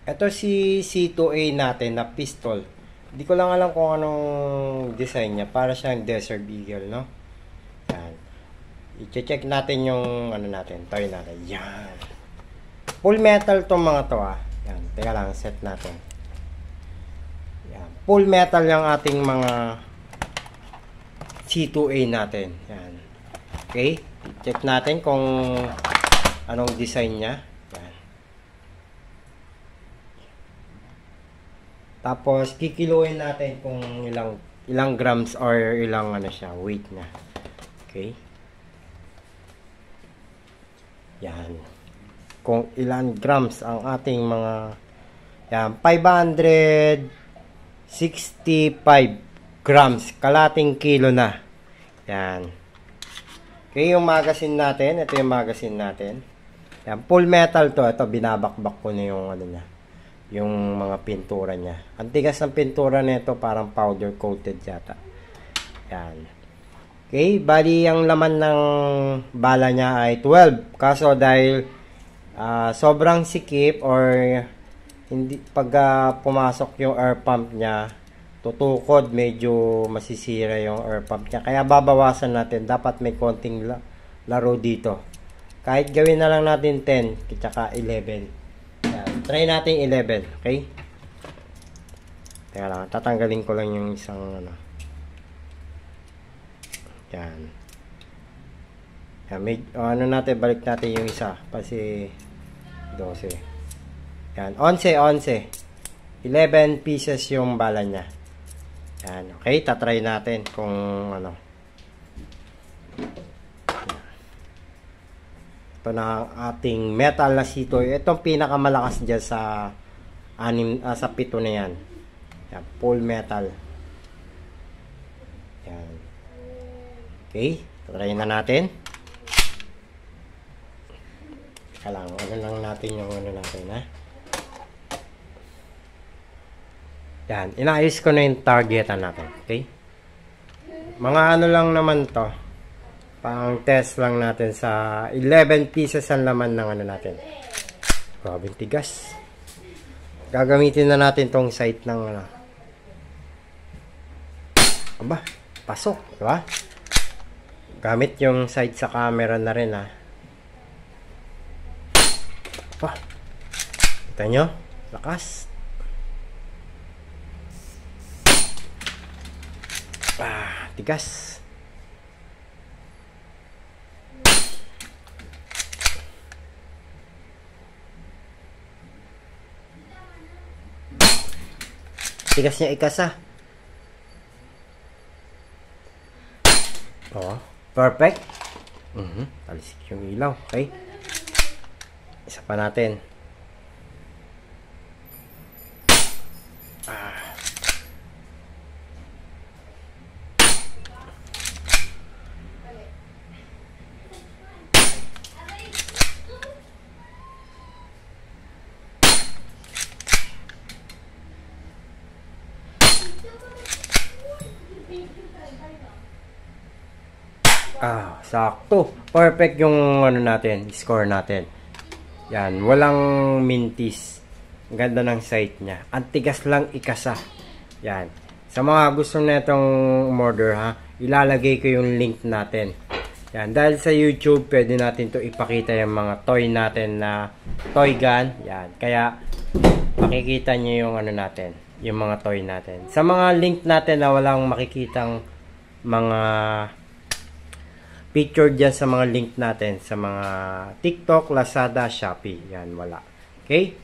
Ito si C2A natin na pistol. Hindi ko lang alam kung anong design niya. Para siyang Desert Eagle, no? Yan. I-check natin yung ano natin, toy natin. Yan. Full metal tong mga to, ah. Yan. Teka lang, set natin. Yan. Full metal yung ating mga C2A natin. Yan. Okay? I-check natin kung anong design niya. Tapos kikiluin natin kung ilang grams or ilang ano siya, weight niya. Okay? Yan. Kung ilang grams ang ating mga yan, 565 grams, kalating kilo na. Yan. Okay, yung magazine natin, ito yung magazine natin. Yan, full metal to. Ito binabakbak ko na yung ano niya, yung mga pintura niya. Ang tigas ng pintura nito, parang powder coated yata. Yan. Okay, bali ang laman ng bala niya ay 12. Kaso dahil sobrang sikip or hindi pag pumasok yung air pump niya, tutukod, medyo masisira yung air pump niya. Kaya babawasan natin. Dapat may konting laro dito. Kahit gawin na lang natin 10 at 11. Try natin 11, okay? Teka lang, tatanggalin ko lang yung isang ano. Yan. Yan, ano natin, balik natin yung isa. Kasi 12. Yan, 11. 11 pieces yung bala niya. Yan, okay? Tatry natin kung ano. Ito na ang ating metal na C2A. Itong pinakamalakas dyan sa sa 7 na yan. Yan, full metal. Yan. Okay, try na natin. Kailangan ano lang natin yung ano natin, ha. Yan, inaayos ko na yung targetan natin. Okay, mga ano lang naman to, pang test lang natin sa 11 pieces ang laman ng ano natin. Grabing tigas. Gagamitin na natin tong sight ng ano. Aba, pasok, diba? Gamit yung sight sa camera na rin, ha. Aba, kita nyo? Lakas. Tigas. Tigas niya ikasa. Oh, perfect. Talisik yung ilaw. Okay. Isa pa natin. Sakto. Perfect yung ano natin, score natin. Yan, walang mintis. Ganda ng sight niya. Ang tigas lang ikasa. Yan. Sa mga gusto na itong order, ha, ilalagay ko yung link natin. Yan, dahil sa YouTube, pwede natin to ipakita yung mga toy natin na toy gun. Yan, kaya makikita nyo yung ano natin, yung mga toy natin. Sa mga link natin na walang makikitang mga picture dyan sa mga link natin sa mga TikTok, Lazada, Shopee. Yan, wala. Okay?